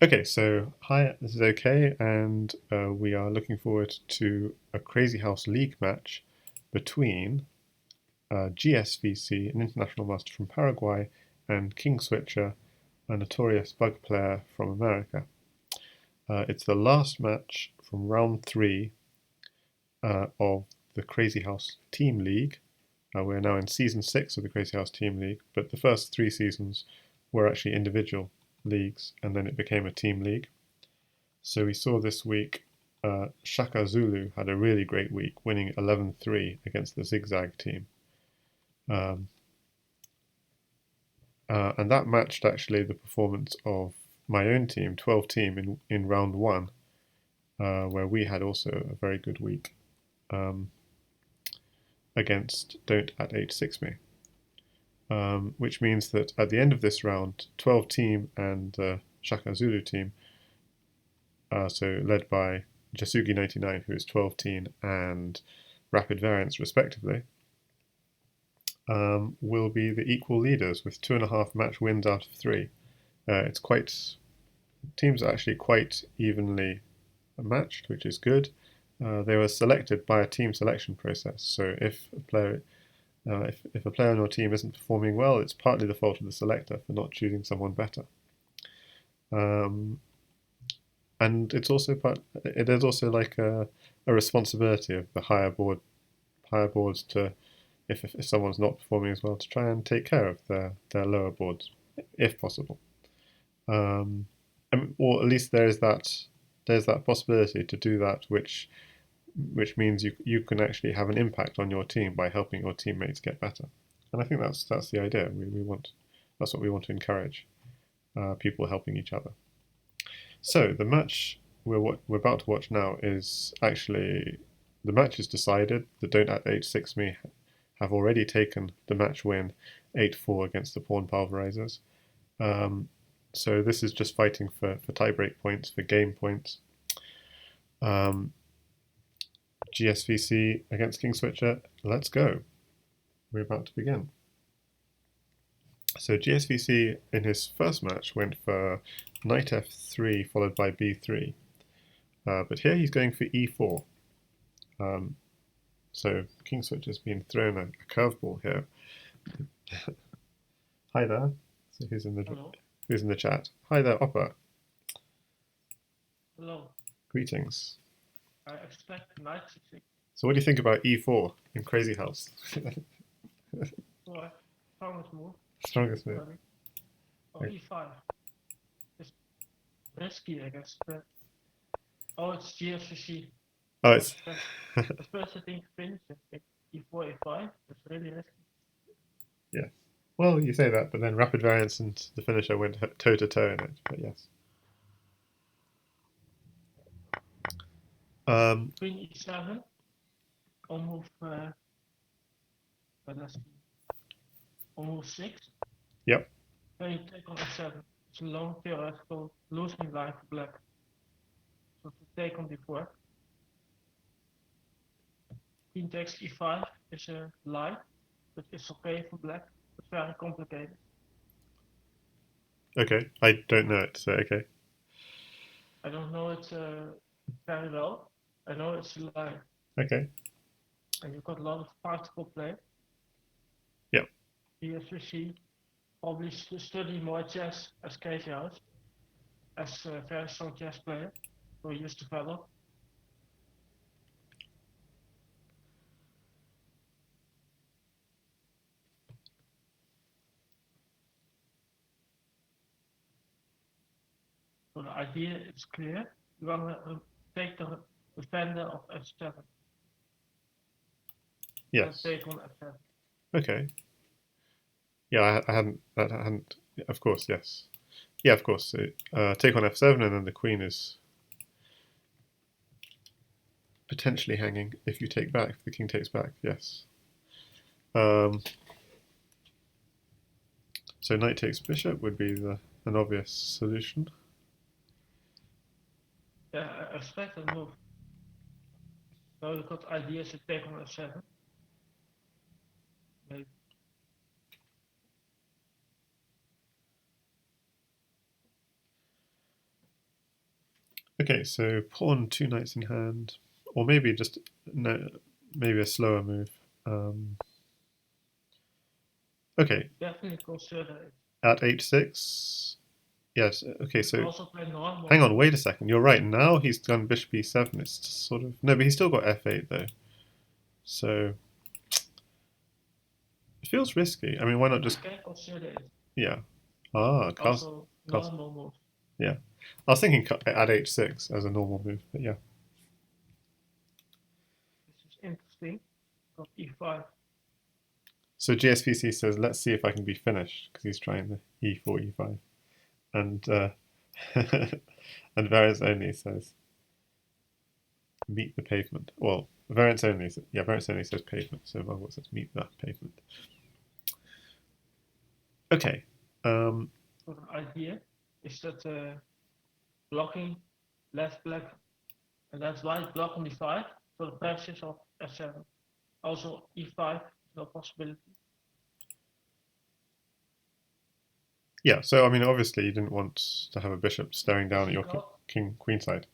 Okay, so hi, this is OK, and we are looking forward to a Crazy House League match between gsvc, an international master from Paraguay, and Kingswitcher, a notorious bug player from America. It's the last match from round three of the Crazy House Team League. We're now in season 6 of the Crazy House Team League, but the first 3 seasons were actually individual leagues, and then it became a team league. So we saw this week Shaka Zulu had a really great week, winning 11-3 against the Zigzag team. Um, and that matched actually the performance of my own team, 12 team, in round one, where we had also a very good week against Don't at H6 Me. Which means that at the end of this round, 12 team and Shaka Zulu team, so led by Jasugi99, who is 12 team, and Rapid Variance respectively, will be the equal leaders with 2.5 match wins out of 3. It's quite teams are actually quite evenly matched, which is good. They were selected by a team selection process, so if a player if a player on your team isn't performing well, it's partly the fault of the selector for not choosing someone better. And it's also it is also like a responsibility of the higher boards to if someone's not performing as well to try and take care of their lower boards if possible. Or at least there's that possibility to do that, which means you can actually have an impact on your team by helping your teammates get better. And I think that's the idea. We want that's what we want to encourage, people helping each other. So the match we're about to watch now is actually the match is decided. The Don't at H6 Me have already taken the match win 8-4 against the Pawn Pulverizers. So this is just fighting for tiebreak points, for game points. GSVC against Kingswitcher, let's go. We're about to begin. So GSVC in his first match went for knight f3 followed by b3. But here he's going for e4. So Kingswitcher's been thrown a curveball here. Hi there. So Hello. who's in the chat? Hi there, Opper. Hello. Greetings. I expect knight c6. So what do you think about e4 in Crazyhouse? Or strongest move. Strongest move. Or e5. It's risky, I guess. But oh, it's gsvc. Oh, it's the first thing to finish is e4, e5. It's really risky. yeah. Well, you say that, but then Rapid Variance and the finisher went toe to toe in it. But yes. Queen e7. On move. Let's see. On move 6. Yep. Then you take on f7. It's a long theoretical losing line for black. So to take on d4. Queen takes e5 is a lie, but it's okay for black. It's very complicated. Okay. I don't know it, so okay. I don't know it very well. I know it's a lie. Okay. And you've got a lot of particle play. Yep. gsvc probably study more chess as Crazyhouse, as a very strong chess player who used to develop. So the idea is clear. You want to take the defender of f7. Yes. And take on f7. Okay. Yeah, I hadn't. That hadn't. Of course, yes. Yeah, of course. So, take on f7, and then the queen is potentially hanging if you take back. If the king takes back, yes. So knight takes bishop would be an obvious solution. Yeah, I expect a move. So you've got ideas to take on f7. Maybe. Okay, so pawn, 2 knights in hand, or maybe just no, maybe a slower move. Okay, Definitely consider it. at h6. Yes. Okay, You can so also play normal. hang on, wait a second. You're right. Now he's done bishop e7. It's sort of no, but he's still got f8 though. So it feels risky. I mean, why not just You can consider it. yeah? Ah, Also castle. normal move. Yeah, I was thinking at h6 as a normal move, but yeah. This is interesting. Got e5. So GSVC says, let's see if I can be finished because he's trying the e4, e5, and and variance only says meet the pavement. Well, variance only, yeah, variance only says pavement. So Margot says meet the pavement. Okay. So the idea is that blocking left black and that's white block on d5 for the purchase of f7. Also e5 is no possibility. Yeah. So I mean, obviously, you didn't want to have a bishop staring down at your king queen side.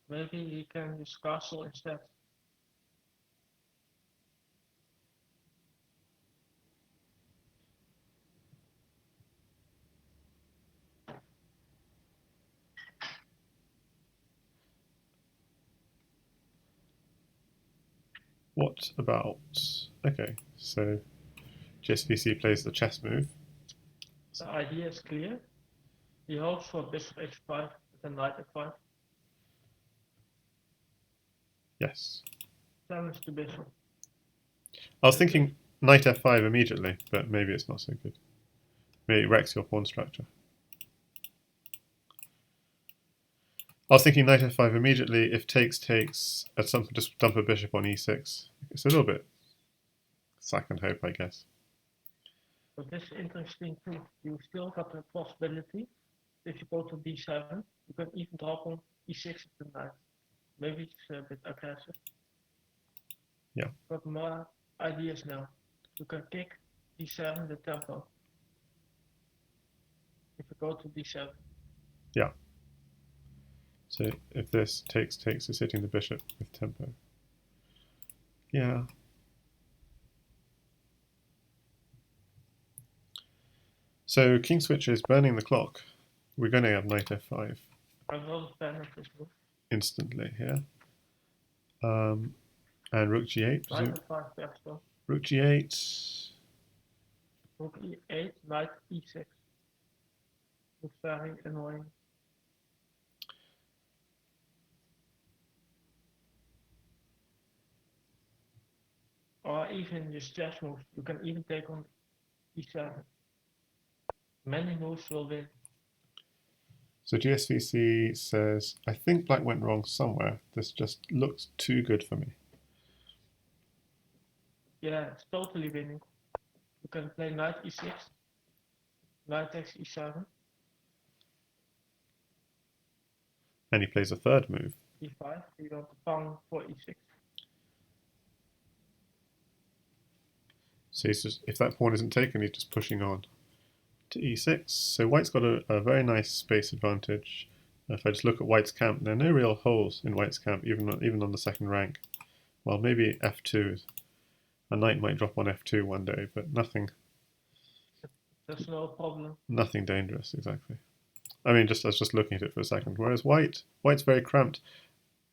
Maybe he can use castle instead. What about? Okay, so GSVC plays the chess move. The idea is clear. He hopes for bishop h5 with a knight f5. Yes. Challenge the bishop. I was thinking knight f5 immediately, but maybe it's not so good. Maybe it wrecks your pawn structure. I was thinking knight f5 immediately. If takes, at some point just dump a bishop on e6. It's a little bit sack and hope, I guess. But this is interesting too. You still got the possibility. If you go to d7, you can even drop on e6 of the knight. Maybe it's a bit aggressive. Yeah. Got more ideas now. You can kick d7 the tempo. If you go to d7. Yeah. So if this takes, it's hitting the bishop with tempo. Yeah. So Kingswitcher is burning the clock. We're going to have knight f5. I'm not a fan of this move. Instantly here. And rook g8. Knight f5 faster. Rook g8. Rook e8, knight e6. Looks very annoying. Or even just chess moves. You can even take on e7. Many moves will win. So GSVC says, I think black went wrong somewhere. This just looks too good for me. Yeah, it's totally winning. You can play knight e6, knight takes e7, And he plays a third move. e5. You want to pawn for e6. So he's just, if that pawn isn't taken, he's just pushing on to e6. So white's got a very nice space advantage. If I just look at white's camp, there are no real holes in white's camp, even on the second rank. Well, maybe f2. A knight might drop on f2 one day, but nothing. There's no problem. Nothing dangerous, exactly. I mean, I was just looking at it for a second. Whereas white's very cramped.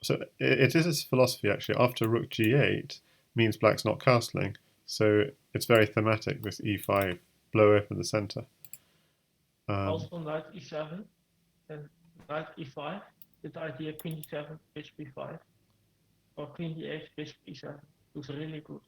So it is his philosophy actually. After rook g8 means black's not castling, so it's very thematic. This e5 blow open the center. Also knight e7 and knight e5. The idea queen e7, bishop e5, or queen e8, bishop e7. Looks really good.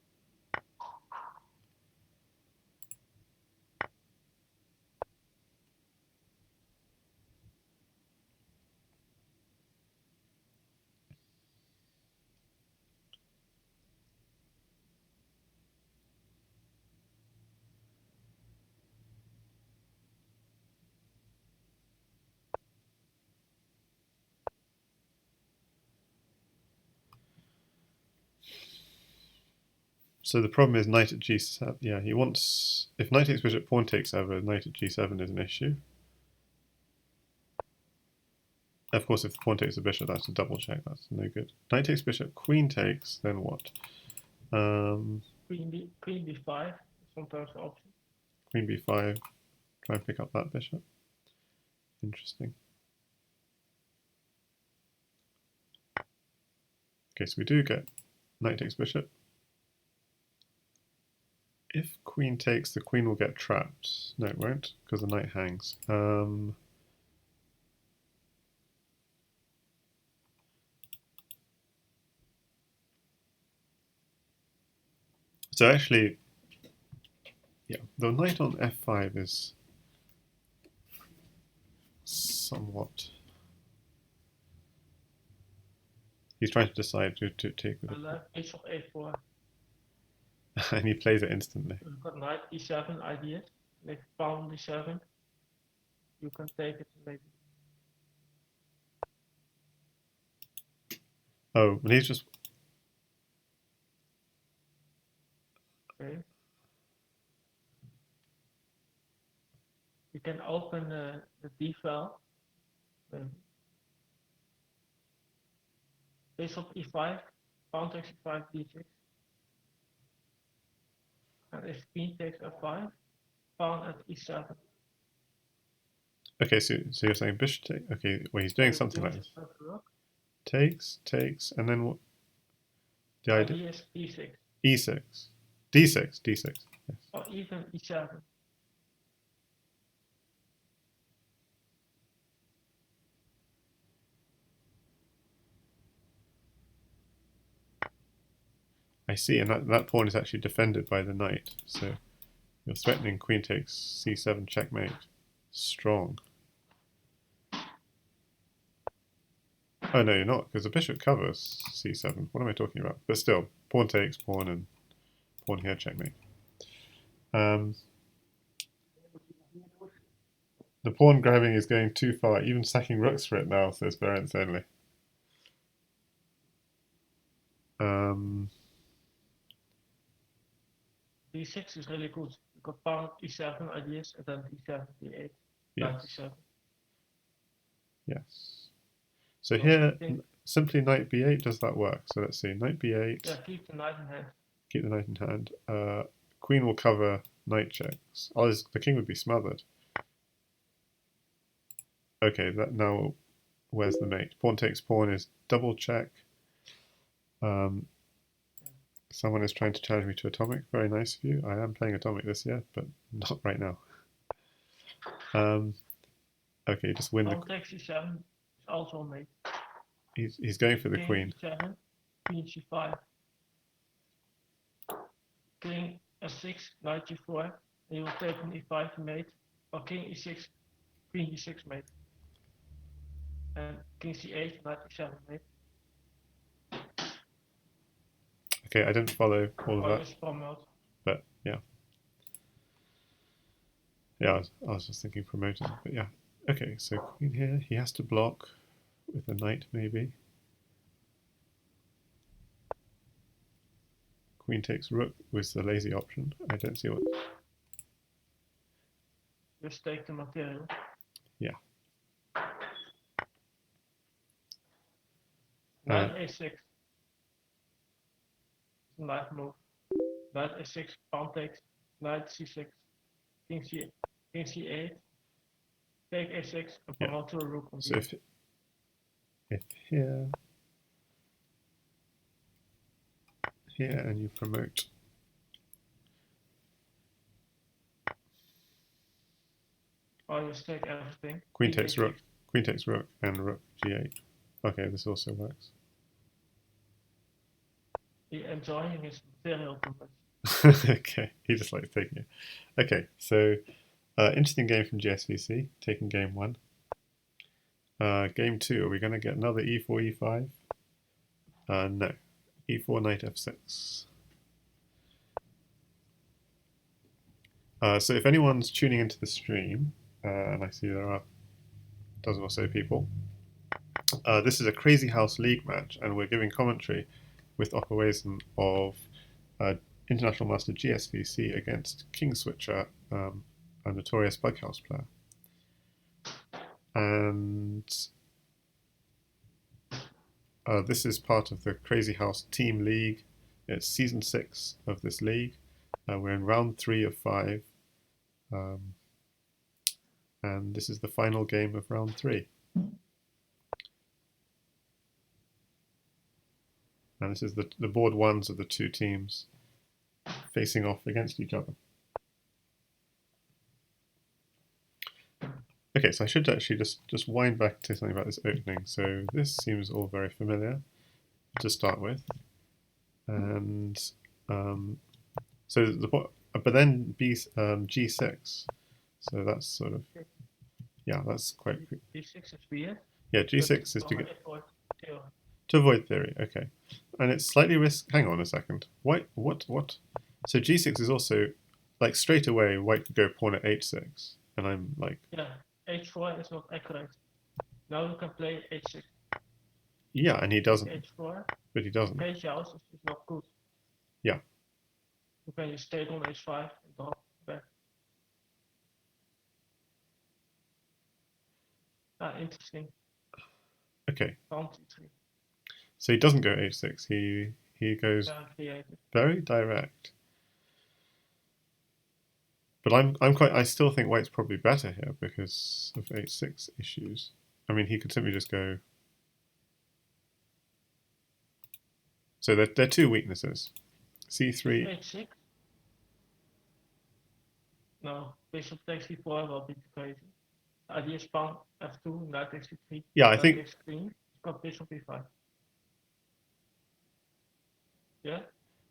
So the problem is knight at g7. Yeah, he wants... If knight takes bishop, pawn takes over, knight at g7 is an issue. Of course, if the pawn takes the bishop, that's a double check. That's no good. Knight takes bishop, queen takes, then what? Queen b5 sometimes the option. Queen b5, try and pick up that bishop. Interesting. Okay, so we do get knight takes bishop. If queen takes, the queen will get trapped. No, it won't, because the knight hangs. So actually, yeah, the knight on f5 is somewhat... He's trying to decide to take with it. Bishop a4. and he plays it instantly. You've got knight e7 ideas. Like pawn d7. You can take it maybe. Oh, and he's just... Okay. You can open the D file. Bishop e5, pawn takes e5, d6. And if queen takes f5, pawn at e7. Okay, so you're saying bishop take... Okay, well he's doing something like this. Takes, and then what? The idea is e6. E6. D6, D6, yes. Or even e7. I see, and that pawn is actually defended by the knight, so you're threatening queen takes c7 checkmate. Strong. Oh no, you're not, because the bishop covers c7. What am I talking about? But still, pawn takes, pawn, and pawn here checkmate. The pawn grabbing is going too far. Even sacking rooks for it now, says Berens only. D6 is really good. You got pawn e7 ideas and then d7, d8, yes. d7. Yes. So here, simply knight b8, does that work? So let's see, knight b8. Yeah, keep the knight in hand. Keep the knight in hand. Queen will cover knight checks. Oh, the king would be smothered. Okay, that now, where's the mate? Pawn takes pawn is double check. Someone is trying to challenge me to atomic. Very nice of you. I am playing atomic this year, but not right now. Okay, just win pawn takes e7 is also a mate. He's going for the queen. E7, queen c5. King s6, knight g4. And you will take an e5 mate. Or king e6, queen e6 mate. And king c8, knight e7 mate. Okay, I didn't follow all of that. But yeah. Yeah, I was just thinking promoting, but yeah. Okay, so queen here, he has to block with a knight maybe. Queen takes rook was the lazy option. I don't see what... Just take the material. Yeah. Knight a6. Knight move. Knight a6, pawn takes. Knight c6. King c8. Take a6 and promote to a rook. So if here, and you promote. Oh, you take everything. Queen takes rook. Queen takes rook and rook g8. Okay, this also works. He's enjoying his material too much. Okay, he just likes taking it. Okay, so interesting game from gsvc, taking game 1. Game 2, are we going to get another e4, e5? No. e4, knight f6. So if anyone's tuning into the stream, and I see there are a dozen or so people, this is a Crazyhouse League match, and we're giving commentary with opper of International Master GSVC against Kingswitcher, a notorious Bughouse player. And this is part of the Crazyhouse Team League. It's season 6 of this league. We're in round 3 of 5. And this is the final game of round 3. And this is the board ones of the two teams facing off against each other. Okay, so I should actually just wind back to something about this opening. So this seems all very familiar to start with. And so but then G6. So that's sort of, yeah, that's quite. G6 is weird. Yeah, G6 is to avoid theory. Okay, and it's slightly hang on a second. What? So G6 is also like straight away white could go pawn at H6, and I'm like. Yeah, H4 is not accurate. Now you can play H6. Yeah, and he doesn't. H4. But he doesn't. Crazyhouse is not good. Yeah. You can just stay on H5 and go back. Interesting. Okay. Pawn so he doesn't go H6. He goes very direct. But I still think white's probably better here because of H6 issues. I mean, he could simply just go. So there are two weaknesses. C3. H6. No, bishop takes C4 will be too crazy. Idea is pawn F2, knight takes C3. Yeah, I think. It's got bishop B5. Yeah.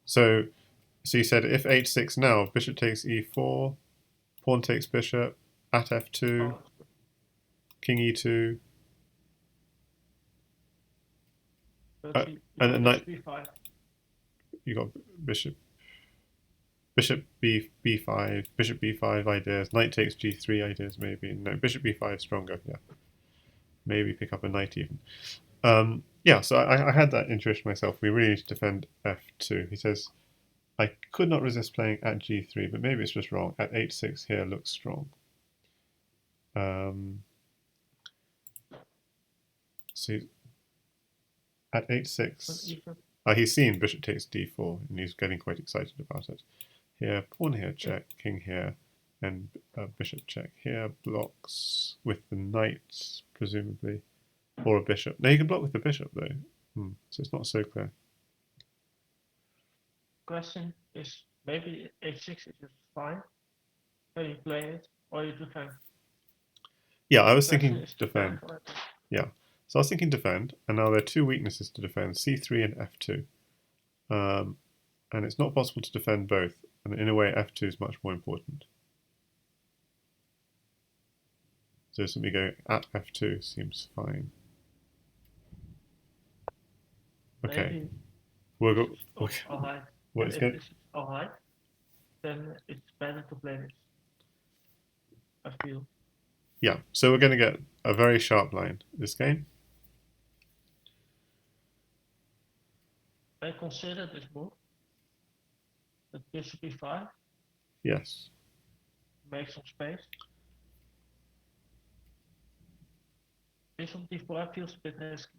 So you said if H6 now, bishop takes E4, pawn takes bishop at F2, king E2. And knight. B5. You got bishop B5, bishop B5 ideas, knight takes G3 ideas maybe. No, bishop B5 stronger, yeah. Maybe pick up a knight even. Yeah, so I had that intuition myself. We really need to defend F2. He says, I could not resist playing at G3, but maybe it's just wrong. At H6 here looks strong. So at H6, he's seen bishop takes D4, and he's getting quite excited about it. Here, pawn here, check, king here, and bishop check here, blocks with the knight, presumably, or a bishop. No, you can block with the bishop, though, so it's not so clear. Question is, maybe H6 is just fine. Can you play it, or you defend? Yeah, I was thinking defend. Yeah, so I was thinking defend, and now there are two weaknesses to defend, C3 and F2. And it's not possible to defend both, and in a way F2 is much more important. So simply going at F2 seems fine. Okay. We'll go. Okay. Alright. What is good? Alright. Then it's better to play this. I feel. Yeah, so we're going to get a very sharp line this game. I consider this move. The bishop B5. Yes. Make some space. Bishop D4 feels a bit risky.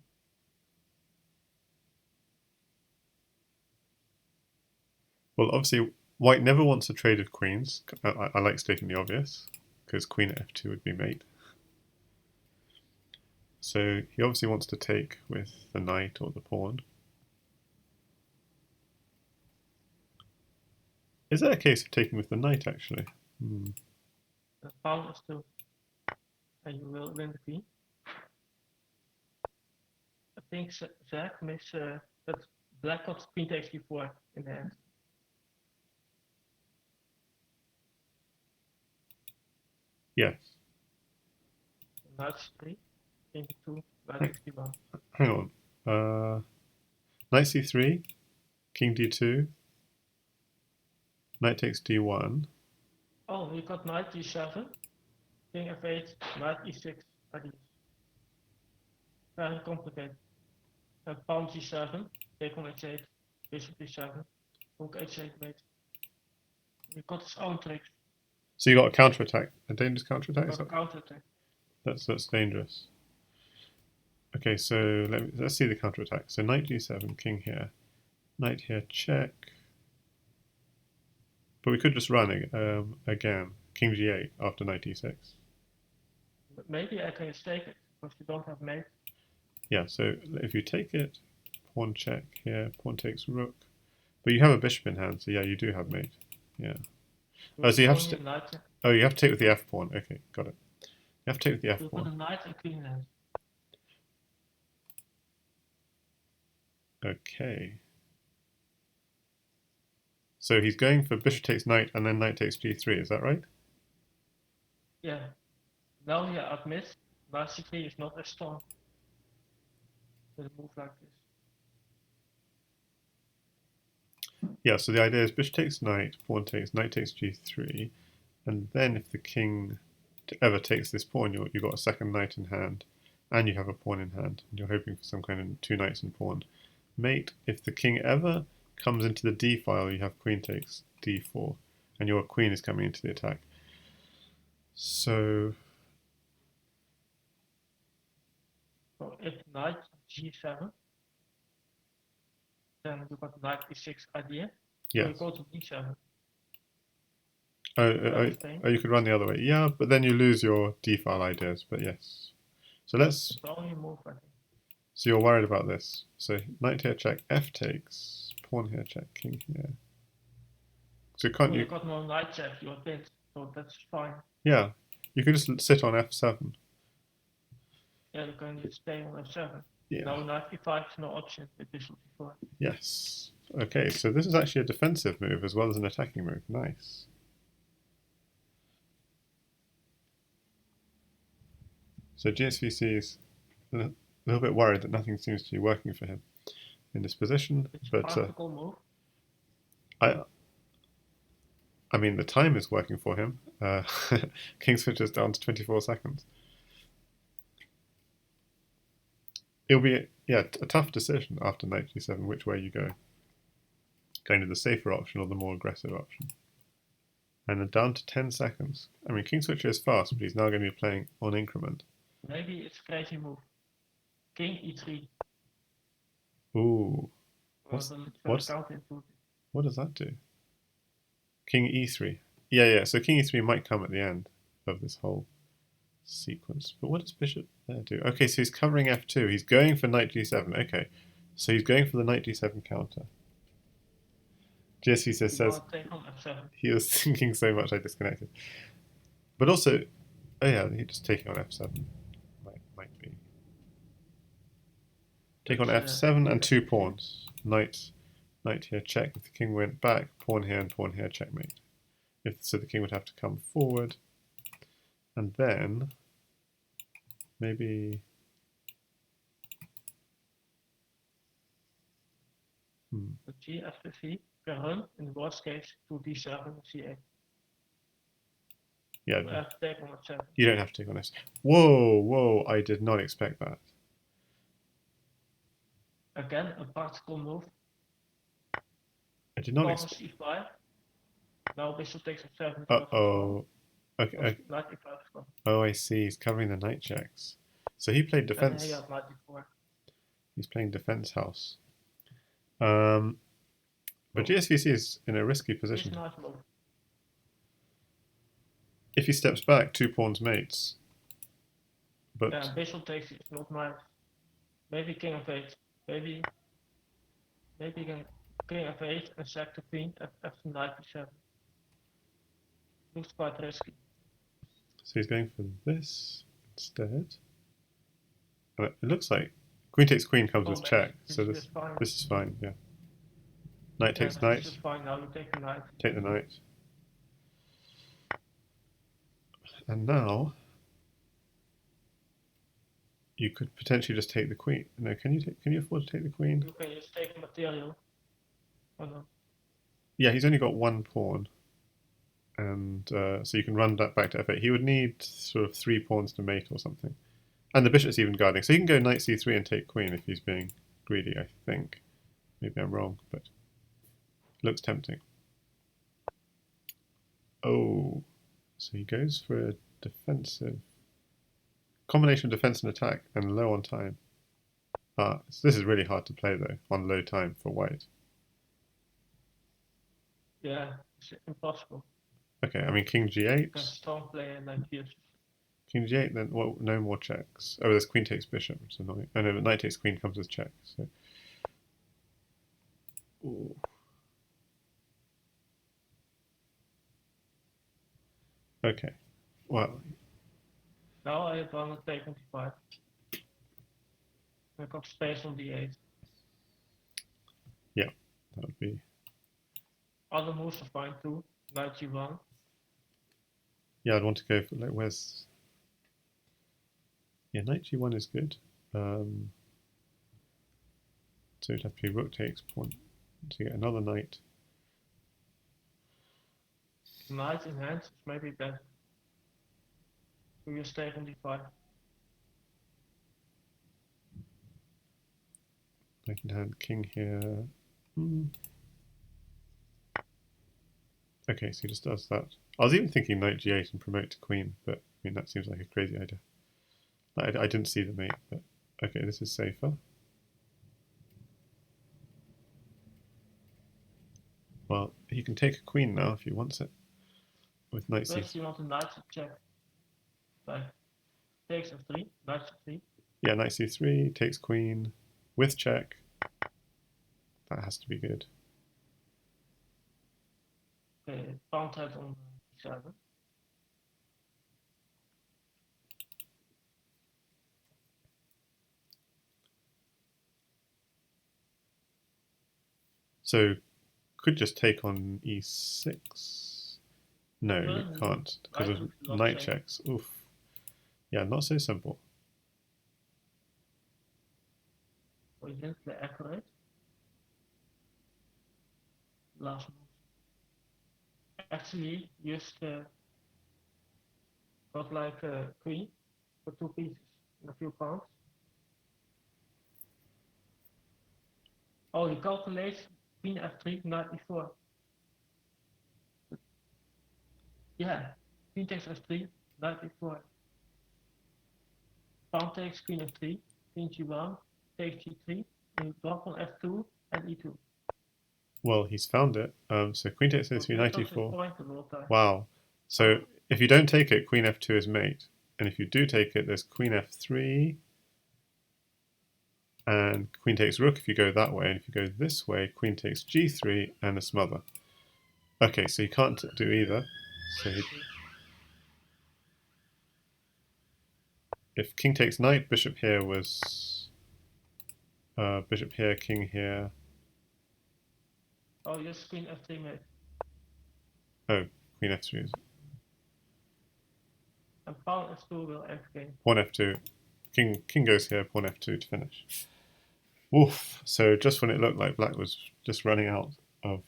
Well, obviously, white never wants to trade with queens. I like stating the obvious, because queen at F2 would be mate. So he obviously wants to take with the knight or the pawn. Is there a case of taking with the knight, actually? The pawn is too. And you will win the queen. I think Zach makes that black got queen takes d4 in the end. Yes. Knight c3, king d2, knight d1. Hang on. Knight c3, king d2, knight takes d1. Oh, you got knight g7, king f8, knight e6 ideas. Very complicated. And pawn g7, take on h8, bishop d7, rook h8 mate. He got his own tricks. So you got a counter-attack, a dangerous counter-attack? Got a counter attack. That's dangerous. Okay, so let's see the counter-attack. So knight d7, king here. Knight here, check. But we could just run again. King g8 after knight d6. But maybe I can take it, because you don't have mate. Yeah, so if you take it, pawn check here, pawn takes rook. But you have a bishop in hand, so yeah, you do have mate. Yeah. Oh, so you have to. Oh, you have to take with the f pawn. Okay, got it. You have to take with the f pawn. Put a knight and queen in hand. Okay. So he's going for bishop takes knight and then knight takes g3, is that right? Yeah. Now he admits basically is not as strong with a move like this. Yeah, so the idea is bishop takes knight, pawn takes, knight takes g3, and then if the king ever takes this pawn, you've got a second knight in hand, and you have a pawn in hand, and you're hoping for some kind of two knights and pawn. Mate, if the king ever comes into the d file, you have queen takes d4, and your queen is coming into the attack. So if knight g7, then you got knight e6 idea. yes. So you go to d7. Oh, you could run the other way. Yeah, but then you lose your d file ideas. But yes. So let's. It's the only move, I think. So you're worried about this. So knight here check, f takes, pawn here check, king here. So can't you? You got no knight check, you're pinned, so that's fine. Yeah, you could just sit on f7. Yeah, you can just stay on f7. Yeah. No, knight e5 is no option with bishop e4. Yes. Okay, so this is actually a defensive move as well as an attacking move. Nice. So gsvc is a little bit worried that nothing seems to be working for him in this position, It's but a practical move. I mean the time is working for him. Kingswitcher is down to 24 seconds. It'll be a tough decision after knight g7 which way you go. Going to the safer option or the more aggressive option. And then down to 10 seconds. I mean, Kingswitcher is fast, but he's now going to be playing on increment. Maybe it's a crazy move. King e3. Ooh. What does that do? King e3. Yeah, so king e3 might come at the end of this whole sequence. But what does bishop there do? Okay, so he's covering f2. He's going for knight g7. Okay, so he's going for the knight g7 counter. gsvc says he was thinking so much I disconnected. But also, oh yeah, he's just taking on f7. Might be. Take on f7 and two pawns. Knight here, check. If the king went back, pawn here and pawn here, checkmate. So the king would have to come forward. And then, maybe... The gsvc can run, in the worst case, to d7 and c8. Yeah. You have to take on f7. You don't have to take on f7. Whoa, I did not expect that. Again, a practical move. I did not expect. e5. Now bishop takes f7. Uh-oh. Okay. Knight e5. Oh, I see. He's covering the knight checks. So he played defense. And knight e4. He's playing defense house. But gsvc is in a risky position. Nice move. If he steps back, two pawns mates. But yeah, bishop takes it, not nice. Maybe king f8. Maybe king f8 and sack the queen after knight e7. Looks quite risky. So he's going for this instead. And it looks like queen takes queen comes with check. So this is fine, yeah. Knight takes knight. This is fine, now you take the knight. Take the knight. And now you could potentially just take the queen. No, can you afford to take the queen? You can just take material. Oh no. Yeah, he's only got one pawn. And so you can run that back to f8. He would need sort of 3 pawns to mate or something. And the bishop's even guarding. So he can go knight c3 and take queen if he's being greedy, I think. Maybe I'm wrong, but it looks tempting. Oh, so he goes for a defensive combination of defense and attack and low on time. So this is really hard to play though on low time for white. Yeah, it's impossible. Okay, I mean king g8. You can strong player like this. King g8, then well, no more checks. Oh, there's queen takes bishop. It's annoying. Oh no, but knight takes queen comes with check. So, ooh. Okay, well, Now I have gone to take 25. I got space on d8. yeah, that would be. Other moves are fine too. Knight g1. Yeah, I'd want to go for like where's. Yeah, knight g1 is good. So it'd have to be rook takes pawn to get another knight. Knight in hand is maybe better. So you stay on d5. Knight in hand, king here. Okay, so he just does that. I was even thinking knight g8 and promote to queen, but I mean that seems like a crazy idea. I didn't see the mate, but okay, this is safer. Well, he can take a queen now if he wants it. With knight First c3. you want a knight to check. Like takes f3, knight c3. Yeah, knight c3, takes queen, with check. That has to be good. Okay, pawn head on d7. So, could just take on e6. No, you can't, because of knight checks. Oof. Yeah, not so simple. So you didn't play accurate. Last move. Actually, just got like a queen for 2 pieces and a few pawns. Oh, you calculate queen f3, knight e4. Yeah, queen takes f3, knight e4. Pawn takes queen f3, queen g1, takes g3, and you drop on f2 and e2. Well, he's found it. So queen takes a3, knight e4. Wow. So if you don't take it, queen f2 is mate. And if you do take it, there's queen f3 and queen takes rook if you go that way. And if you go this way, queen takes g3 and a smother. Okay, so you can't do either. So if king takes knight, bishop here was bishop here, king here. Oh, yes, queen f3 mate. Oh, queen f3 is. And pawn f2 will end game. Pawn f2. King goes here, pawn f2 to finish. Woof. So just when it looked like black was just running out of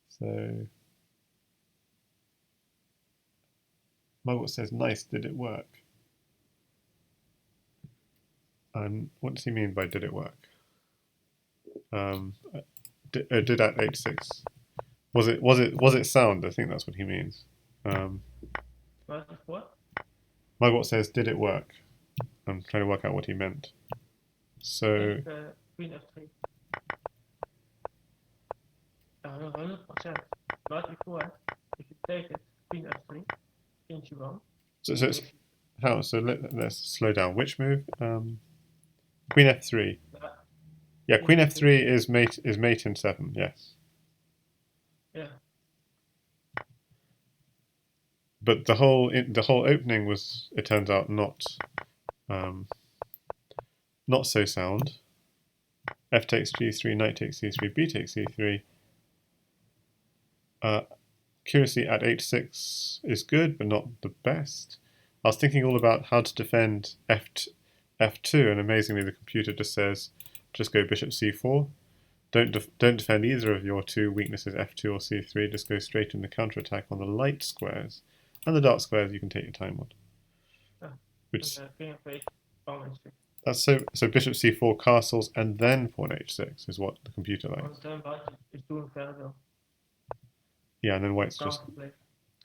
so Margaret says, nice, did it work? What does he mean by did it work? Did at h6. Was it sound? I think that's what he means. What? Margaret says, did it work? I'm trying to work out what he meant. So queen f3. 100%. Knight e4. If you take it, queen f3, king g1. So let's slow down. Which move? Queen f3. Yeah, queen f3 is mate in 7. Yes. Yeah. But the whole opening was, it turns out, not so sound. F takes g3, knight takes c3, b takes c3. Curiously, at h6 is good, but not the best. I was thinking all about how to defend f2, and amazingly, the computer just says, just go bishop c4. Don't defend either of your two weaknesses, f2 or c3. Just go straight in the counterattack on the light squares, and the dark squares you can take your time on. Which king f8, pawn h6. That's so bishop c4 castles and then pawn h6 is what the computer likes. On turn white is doing very well. Yeah, and then white's just Counterplay.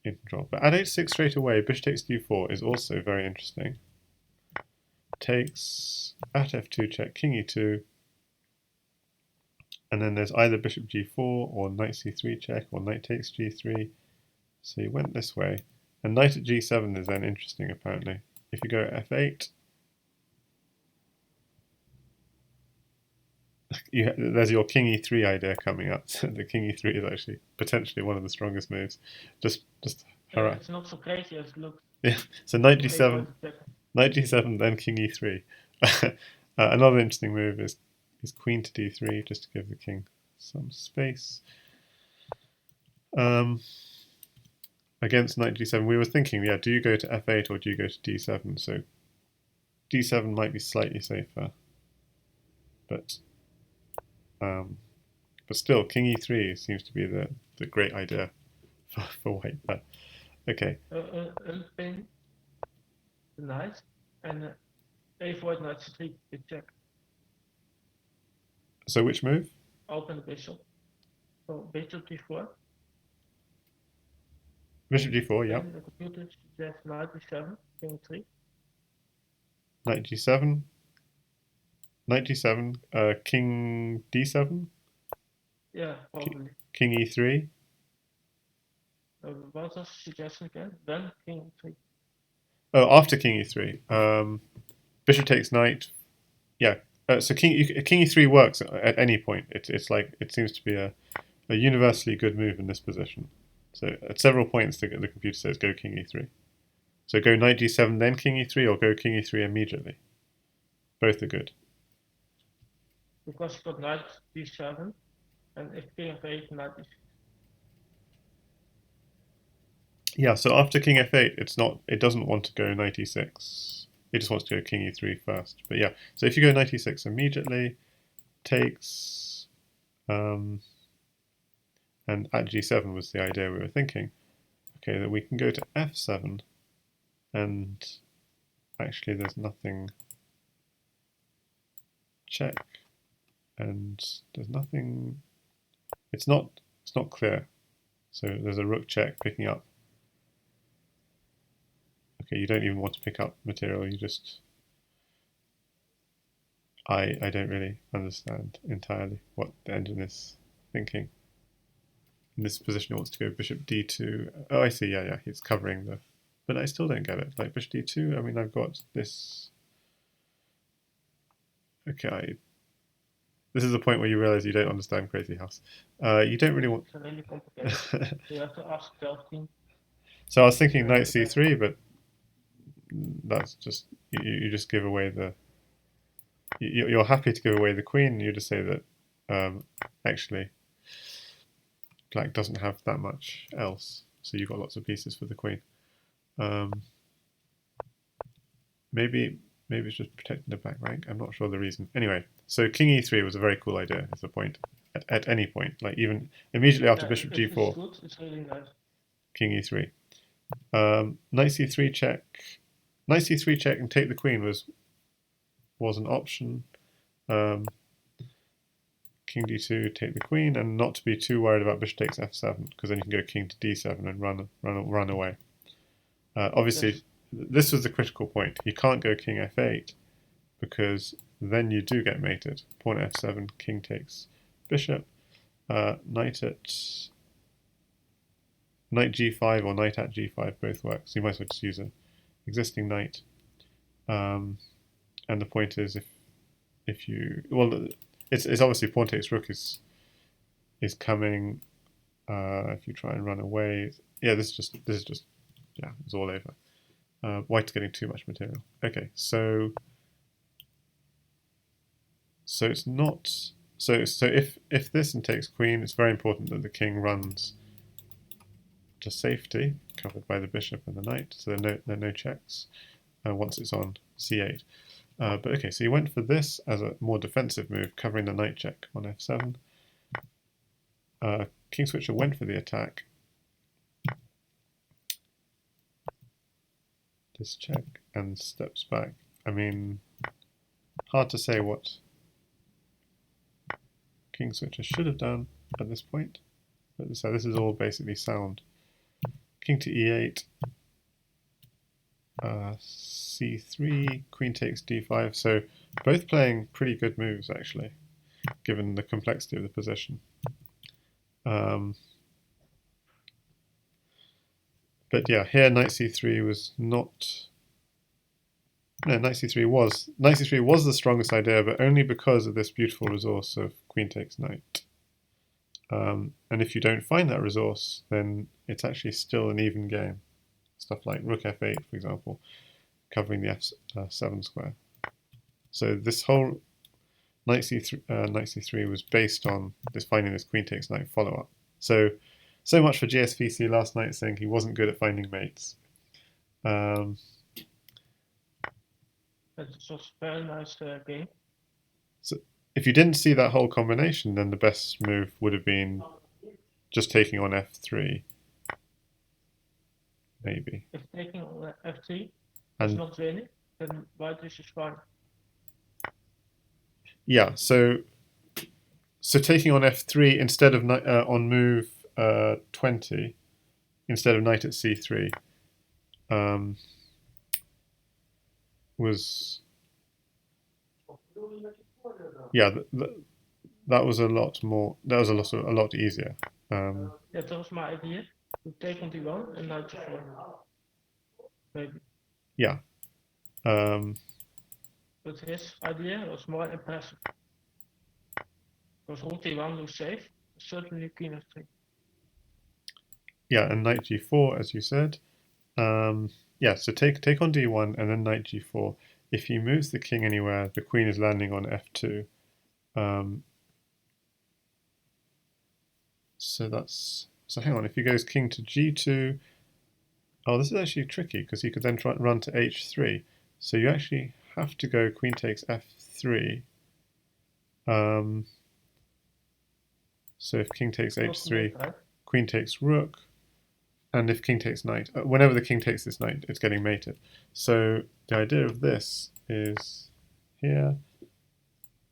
in control. But at h6 straight away, bishop takes d4 is also very interesting. Takes at f2 check, king e2, and then there's either bishop g4 or knight c3 check or knight takes g3. So you went this way, and knight at g7 is then interesting apparently. If you go f8, there's your king e3 idea coming up. The king e3 is actually potentially one of the strongest moves. Just hurrah. It's not so crazy as it looks. Yeah. So knight g7, knight g7, then king e3. Another interesting move is queen to d3, just to give the king some space. Against knight g7, we were thinking, yeah, do you go to f8 or do you go to d7? So d7 might be slightly safer, but still, king e3 seems to be the great idea for white there. Okay. Unpin the knight and a4 knight c3 check. So which move? Open the bishop. So bishop d4. Bishop d4, yeah. And the computer suggests knight d7, king 3. Knight g7. Knight d7, king d7. Yeah, probably. King e3. What was the suggestion again? Then king 3. Oh, after king e3. Bishop takes knight. Yeah. So king e3 works at any point. It's like it seems to be a universally good move in this position. So at several points the computer says go king e3. So go knight d7 then king e3 or go king e3 immediately. Both are good. Because you got knight d7 and if king f8 knight d6. Yeah, so after king f8 it doesn't want to go knight e6. It just wants to go king e3 first. But yeah, so if you go knight e6 immediately, takes and at g7 was the idea we were thinking. Okay, that we can go to f7 and actually there's nothing check and there's nothing it's not clear. So there's a rook check picking up. Okay, you don't even want to pick up material, you just I don't really understand entirely what the engine is thinking. In this position it wants to go bishop d2. Oh, I see, yeah, he's covering the... But I still don't get it. Like bishop d2, I mean, I've got this... Okay, this is the point where you realize you don't understand Crazyhouse. You don't really want... It's really complicated. You have to ask Delphine. So I was thinking knight c3, but that's just... You just give away the... You're happy to give away the queen, you just say that actually black doesn't have that much else, so you've got lots of pieces for the queen. Maybe it's just protecting the back rank. I'm not sure the reason. Anyway, so king e3 was a very cool idea. Is the point at any point, like even immediately after bishop g4. It's good. It's really nice. King e3. Knight c3 check. Knight c3 check and take the queen was an option. King d2, take the queen, and not to be too worried about bishop takes f7, because then you can go king to d7 and run away. Obviously, yes. This was the critical point. You can't go king f8, because then you do get mated. Pawn f7, king takes bishop, knight g5 or knight at g5 both work. So you might as well just use an existing knight. And the point is, if you it's obviously pawn takes rook is coming. If you try and run away, yeah, this is just yeah, it's all over. White's getting too much material. Okay, so it's not so if this and takes queen, it's very important that the king runs to safety, covered by the bishop and the knight, so there are no checks once it's on c8. But okay, so you went for this as a more defensive move, covering the knight check on f7. Kingswitcher went for the attack. This check and steps back. I mean, hard to say what Kingswitcher should have done at this point. But so this is all basically sound. King to e8, c3, queen takes d5. So both playing pretty good moves actually, given the complexity of the position. But yeah, here knight c3 was not. No, knight c3 was the strongest idea, but only because of this beautiful resource of queen takes knight. And if you don't find that resource, then it's actually still an even game. Stuff like rook f8, for example, covering the f7 square. So this whole knight c3 was based on this finding this queen takes knight follow-up. So much for gsvc last night saying he wasn't good at finding mates. It was a very nice game. So if you didn't see that whole combination, then the best move would have been just taking on f3, maybe. If taking on f3 is not winning, then white is just fine. Yeah, so taking on f3 instead of on move 20, instead of knight at c3, was that was a lot more. That was a lot easier. Yeah, that was my idea. To take on d1 and knight to 4. Maybe. Yeah. But his idea was more impressive. Because rook d1 looks safe, certainly queen f3. Yeah, and knight g4, as you said. Yeah, so take on d1 and then knight g4. If he moves the king anywhere, the queen is landing on f2. So hang on. If he goes king to g2, oh, this is actually tricky because he could then run to h3. So you actually have to go queen takes f3. So if king takes h3, queen takes rook, and if king takes knight, whenever the king takes this knight, it's getting mated. So the idea of this is here,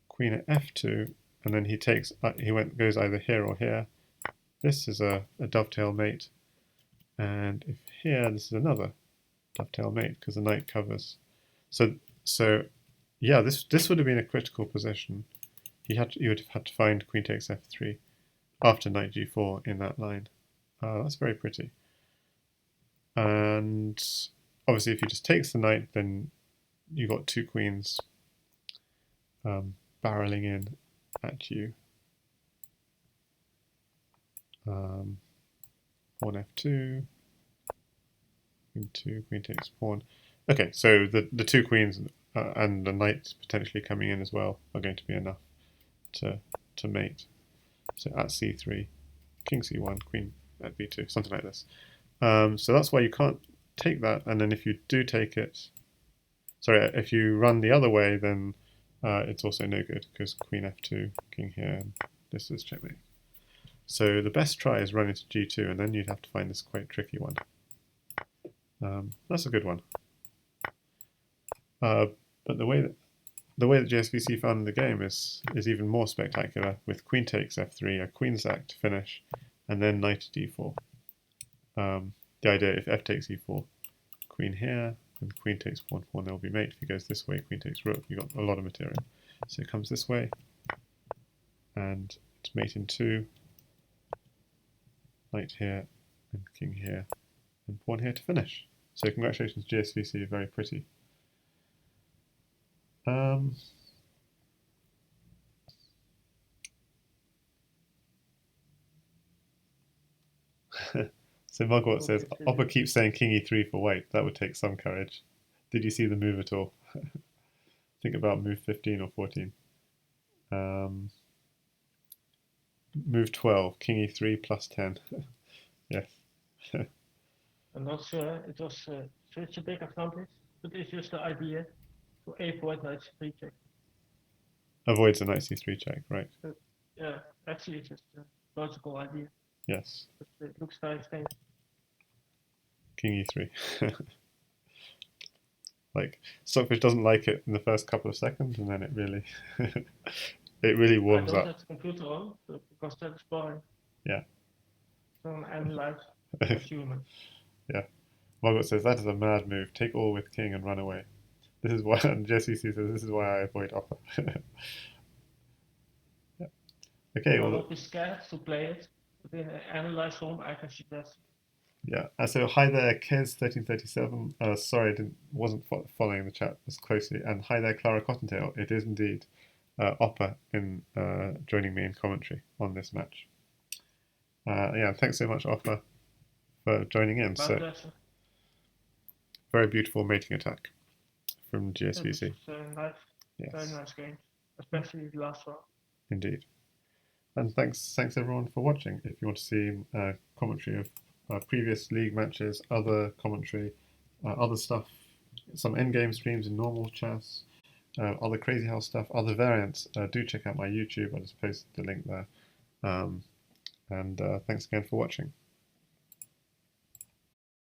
queen at f2, and then he takes, goes either here or here. This is a dovetail mate, and if here, this is another dovetail mate because the knight covers. So yeah, this would have been a critical position. He would have had to find queen takes f3 after knight g4 in that line. That's very pretty. And obviously, if he just takes the knight, then you've got two queens barreling in at you. Pawn f2, queen 2, queen takes pawn. Okay, so the two queens and the knight potentially coming in as well are going to be enough to mate. So at c3, king c1, queen at b2, something like this. So that's why you can't take that, and then if you do take it, sorry, if you run the other way, then it's also no good because queen f2, king here, and this is checkmate. So the best try is run into g2, and then you'd have to find this quite tricky one. That's a good one. But the way that gsvc found the game is even more spectacular, with queen takes f3, a queen sack to finish, and then knight to d4. The idea, if f takes e4, queen here, and queen takes pawn 4, they'll be mate. If he goes this way, queen takes rook, you've got a lot of material. So it comes this way, and it's mate in 2, knight here, and king here, and pawn here to finish. So congratulations, gsvc, very pretty. So Mugwort says, Opper keeps saying king e3 for white. That would take some courage. Did you see the move at all? Think about move 15 or 14. Move 12, king e3 plus 10. Yes. I'm not sure it was such a big advantage, but it's just the idea to avoid knight c3 check. Avoids a knight c3 check, right. Yeah, actually it's just a logical idea. Yes. But it looks very strange. King e3. Like Stockfish doesn't like it in the first couple of seconds, and then it really it really I warms don't up. have the computer on because that is boring. Yeah. So I analyze as human. Yeah. Margaret says that is a mad move. Take all with king and run away. This is why, and Jesse says this is why I avoid opper. Yeah. Okay, I well, won't be scared to play it. But in an analyze room, I can suggest. yeah. So hi there, Kez1337. Sorry, I wasn't following the chat as closely. And hi there, Clara Cottontail. It is indeed Opper in joining me in commentary on this match. Yeah, thanks so much, Opper, for joining in. My So pleasure. very beautiful mating attack from It was GSVC. nice, very Yes, nice game, especially the last one. indeed. And thanks everyone for watching. If you want to see commentary of previous league matches, other commentary, other stuff, some endgame streams in normal chess, other Crazy House stuff, other variants, do check out my YouTube. I just posted the link there. And thanks again for watching.